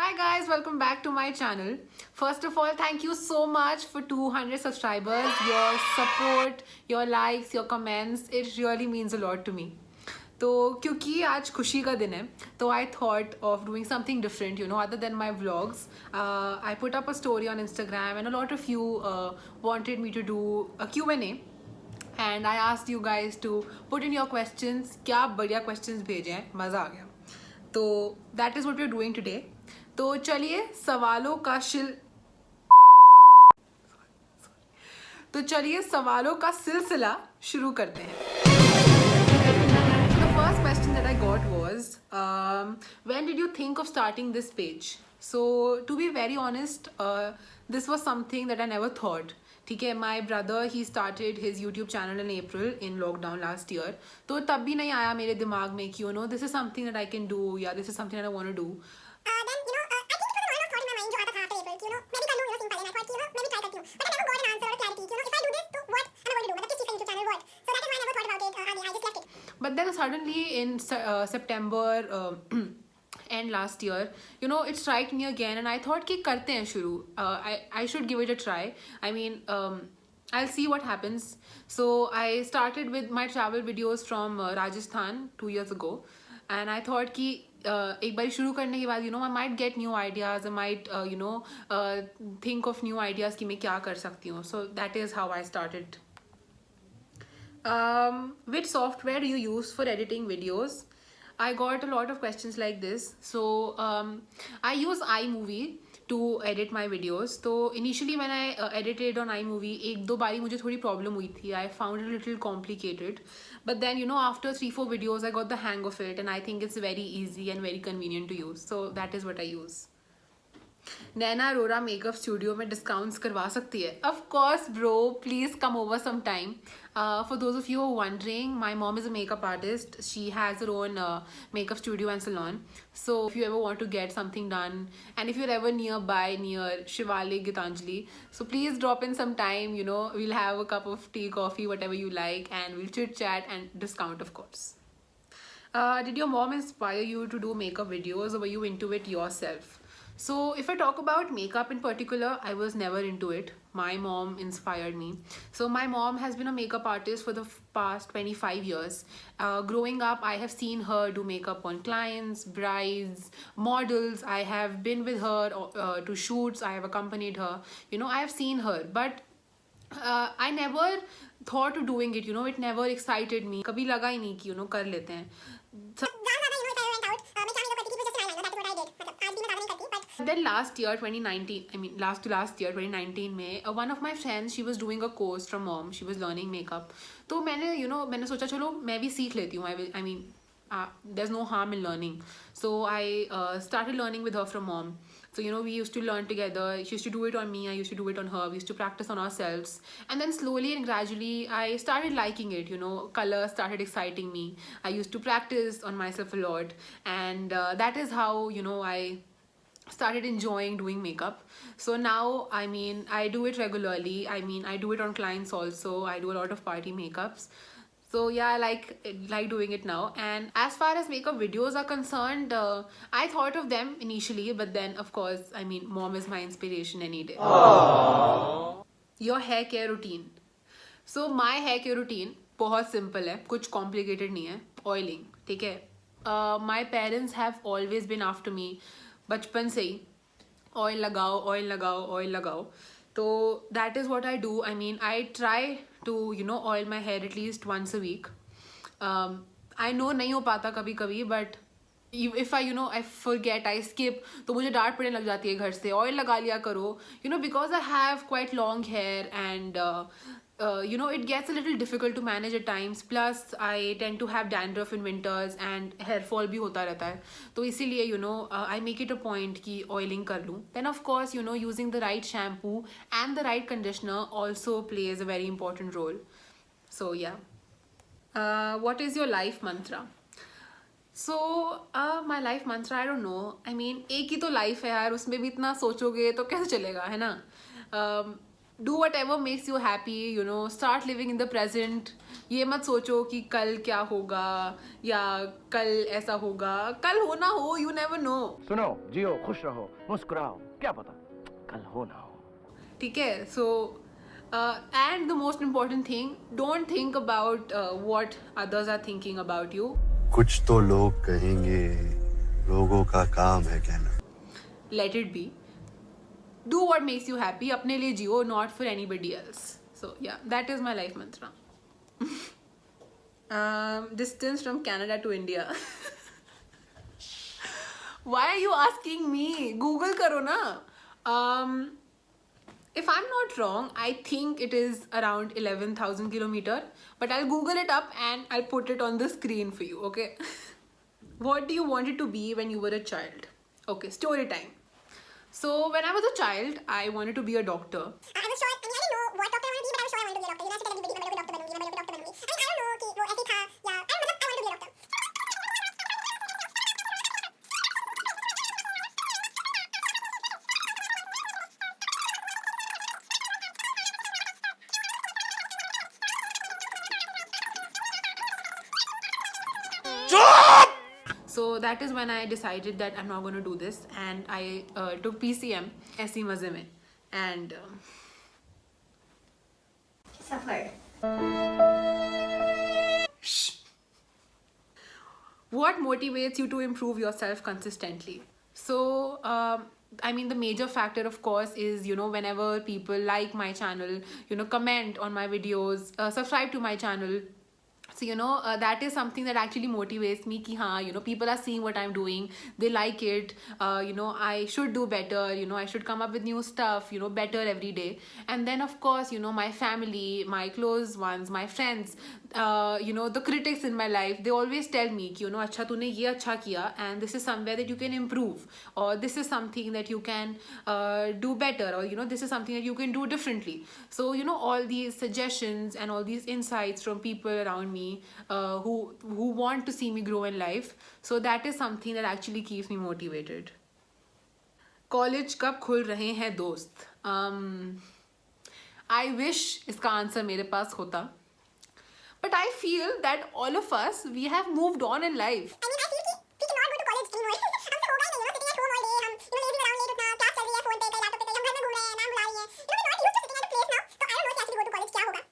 Hi guys, welcome back to my channel. First of all, thank you so much for 200 subscribers. Your support, your likes, your comments, it really means a lot to me. तो क्योंकि आज खुशी का दिन है तो I thought of doing something different, other than my vlogs. I put up a story on Instagram and a lot of you wanted me to do a Q&A. And I asked you guys to put in your questions. क्या बढ़िया questions भेजे हैं, मज़ा आ गया. तो that is what we're doing today. तो चलिए सवालों का सिलसिला शुरू करते हैं. The first question that I got was, when did you think of starting this page? So to be very honest, this was something that I never thought. ठीक है, my brother he started his YouTube channel in April in lockdown last year. तो तब भी नहीं आया मेरे दिमाग में कि this is something that I can do या this is something that I want to do. But then suddenly in September and last year, it struck me again and I thought कि करते हैं शुरू. I should give it a try. I mean, I'll see what happens. So I started with my travel videos from Rajasthan 2 years ago. And I thought कि एक बार शुरू करने के बाद I might get new ideas. I might think of new ideas कि मैं क्या कर सकती हूँ. So that is how I started. Which software do you use for editing videos? I got a lot of questions like this. So I use iMovie to edit my videos. So initially when I edited on iMovie, एक दो बारी मुझे थोड़ी problem हुई थी. I found it a little complicated. But then after 3-4 videos, I got the hang of it, and I think it's very easy and very convenient to use. So that is what I use. Naina Arora makeup studio में discounts करवा सकती है. Of course bro, please come over sometime. For those of you who are wondering, my mom is a makeup artist. She has her own makeup studio and salon. So if you ever want to get something done, and if you're ever nearby near Shivalik, Gitanjali, so please drop in some time. We'll have a cup of tea, coffee, whatever you like, and we'll chit chat and discount, of course. Did your mom inspire you to do makeup videos, or were you into it yourself? So if I talk about makeup in particular, I was never into it. My mom inspired me. So my mom has been a makeup artist for the past 25 years. Growing up, I have seen her do makeup on clients, brides, models. I have been with her to shoots. I have accompanied her. I have seen her. But I never thought of doing it. It never excited me. कभी लगा ही नहीं कि कर लेते हैं. Then last year 2019, last year 2019 में one of my friends, she was doing a course from mom. She was learning makeup. तो मैंने सोचा चलो मैं भी सीख लेती हूँ. There's no harm in learning. So I started learning with her from mom. So we used to learn together. She used to do it on me, I used to do it on her. We used to practice on ourselves, and then slowly and gradually I started liking it. Color started exciting me. I used to practice on myself a lot, and that is how I started enjoying doing makeup. So now I do it regularly. I do it on clients also. I do a lot of party makeups. So yeah, I like doing it now. And as far as makeup videos are concerned, I thought of them initially, but then of course mom is my inspiration any day. Aww. Your hair care routine. So my hair care routine बहुत simple है, कुछ complicated नहीं है. Oiling, ठीक है. My parents have always been after me बचपन से ही oil लगाओ. तो that is what I do. I try to oil my hair at least once a week. I know नहीं हो पाता कभी कभी, but if I forget, I skip, तो मुझे डांट पड़ने लग जाती है घर से. ऑयल लगा लिया करो, because I have quite long hair, and it gets a little difficult to manage at times. Plus I tend to have dandruff in winters and hair fall भी होता रहता है. तो इसीलिए I make it a point कि oiling कर लूँ. Then of course using the right shampoo and the right conditioner also plays a very important role. So yeah. What is your life mantra? So my life mantra, I don't know. एक ही तो life है यार, उसमें भी इतना सोचोगे तो कैसे चलेगा, है ना? do whatever makes you happy, you know, start living in the present. ये मत सोचो कि कल क्या होगा या कल ऐसा होगा, कल हो ना हो, you never know. सुनो, जियो, खुश रहो, मुस्कुराओ, क्या पता कल हो ना हो. ठीक है. So and the most important thing, don't think about what others are thinking about you. कुछ तो लोग कहेंगे, लोगों का काम है कहना. Let it be. Do what makes you happy. अपने लिए जियो, not for anybody else. So yeah, that is my life mantra. Distance from Canada to India. Why are you asking me? Google करो ना. If I'm not wrong, I think it is around 11,000 kilometer. But I'll Google it up and I'll put it on the screen for you. Okay. What do you want it to be when you were a child? Okay, story time. So when I was a child, I wanted to be a doctor. I was sure, I mean, I didn't know what doctor I wanted to be, but I was sure I wanted to be a doctor. University का भी doctor बनूंगी, मैं doctor बनूंगी. I mean, I don't know कि वो ऐसे था या I don't know, मतलब I wanted to be a doctor. So that is when I decided that I'm not going to do this, and I took PCM ऐसी मजे में, and Suffered. what motivates you to improve yourself consistently? So I mean, the major factor of course is, you know, whenever people like my channel, you know, comment on my videos, subscribe to my channel. So you know, that is something that actually motivates me ki haan, you know, people are seeing what I'm doing, they like it, you know, I should do better, you know, I should come up with new stuff, you know, better every day. And then of course, you know, my family, my close ones, my friends, you know, the critics in my life, they always tell me ki, you know, acha tune ye acha kiya, and this is somewhere that you can improve, or this is something that you can do better, or you know, this is something that you can do differently. So you know, all these suggestions and all these insights from people around me who want to see me grow in life, so that is something that actually keeps me motivated. College कब खुल रहे हैं दोस्त? I wish इसका answer मेरे पास होता, but I feel that all of us, we have moved on in life. I mean, I feel कि we cannot go to college anymore. हमसे होगा ही नहीं, you know, sitting at home all day, हम you know lazy around late उठना, class चल रही है phone पे, कहीं laptop पे, कहीं हम घर में घूम रहे हैं, मैम बुला रही है. You know, we're not used to sitting at a place now. So I don't know कि actually go to college क्या होगा.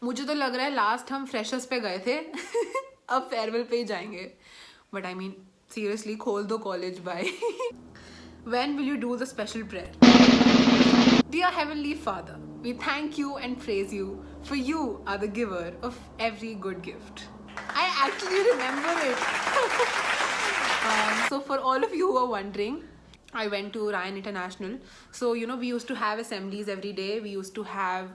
मुझे तो लग रहा है लास्ट हम फ्रेशर्स पे गए थे. अब फेयरवेल पे ही जाएंगे. बट आई मीन सीरियसली खोल दो college. Bye. When will you do the special prayer? Dear Heavenly Father, we thank you and praise you, for you are the giver of every good gift. I actually remember it. So for all of you who are wondering, I went to Ryan International. So you know, we used to have assemblies every day. We used to have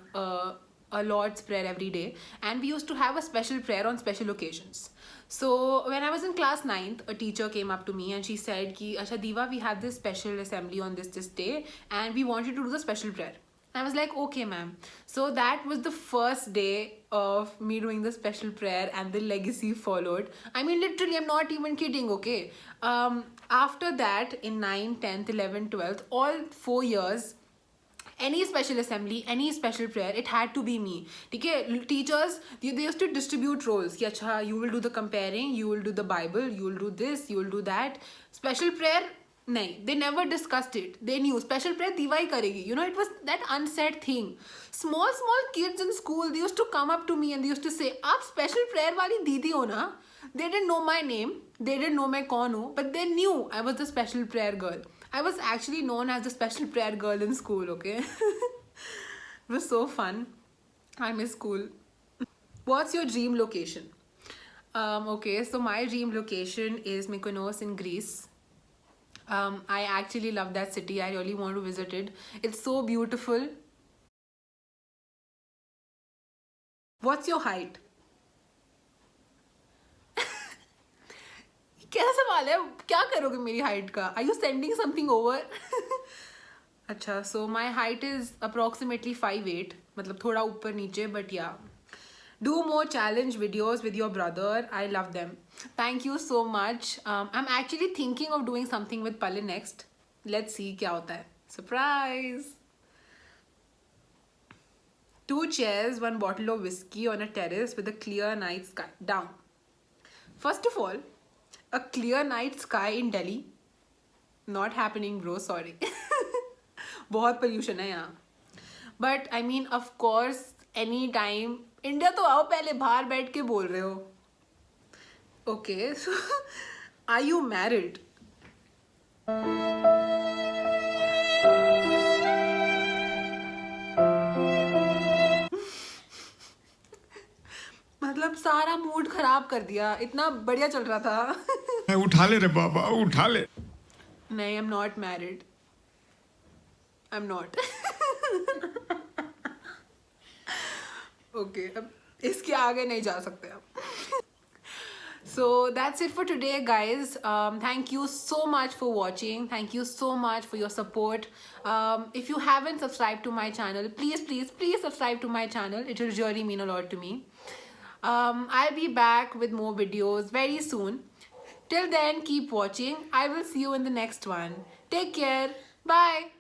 a Lord's Prayer every day, and we used to have a special prayer on special occasions. So when I was in class 9th, a teacher came up to me and she said ki, Asha Diva, we have this special assembly on this day, and we want you to do the special prayer. I was like, okay ma'am. So that was the first day of me doing the special prayer, and the legacy followed. I mean, literally, I'm not even kidding, okay? After that, in 9th, 10th, 11th, 12th, all 4 years, any special assembly, any special prayer, it had to be me. Okay? Teachers, they used to distribute roles. Ki, Achha, you will do the comparing, you will do the Bible, you will do this, you will do that. Special prayer, nahin. They never discussed it. They knew special prayer Diva hi karegi. You know, it was that unsaid thing. Small kids in school, they used to come up to me and they used to say, "Aap special prayer wali didi ho na?" They didn't know my name, they didn't know मैं कौन हूँ, but they knew I was the special prayer girl. I was actually known as the special prayer girl in school, okay? It was so fun. I miss school. What's your dream location? Okay, so my dream location is Mykonos in Greece. I actually love that city. I really want to visit it. It's so beautiful. What's your height? क्या सवाल है? क्या करोगे मेरी height का? Are you sending something over? अच्छा, so my height is approximately 5'8", मतलब थोड़ा ऊपर नीचे, but yeah. Do more challenge videos with your brother. I love them. Thank you so much. I'm actually thinking of doing something with Palin next. Let's see क्या होता है. Surprise! 2 chairs, 1 bottle of whiskey on a terrace with a clear night sky. Down. First of all, a clear night sky in Delhi, not happening bro, sorry. बहुत pollution है यहाँ. But I mean, of course, anytime. India तो आओ, पहले बाहर बैठ के बोल रहे हो. Okay, so are you married? मतलब सारा मूड खराब कर दिया. इतना बढ़िया चल रहा था. उठा ले रे बाबा, उठा ले. नहीं, I'm not married. I'm not. Okay, अब इसके आगे नहीं जा सकते अब. So that's it for today, guys. Thank you so much for watching. Thank you so much for your support. If you haven't subscribed to my channel, please subscribe to my channel. It will really mean a lot to me. I'll be back with more videos very soon. Till then, keep watching. I will see you in the next one. Take care. Bye.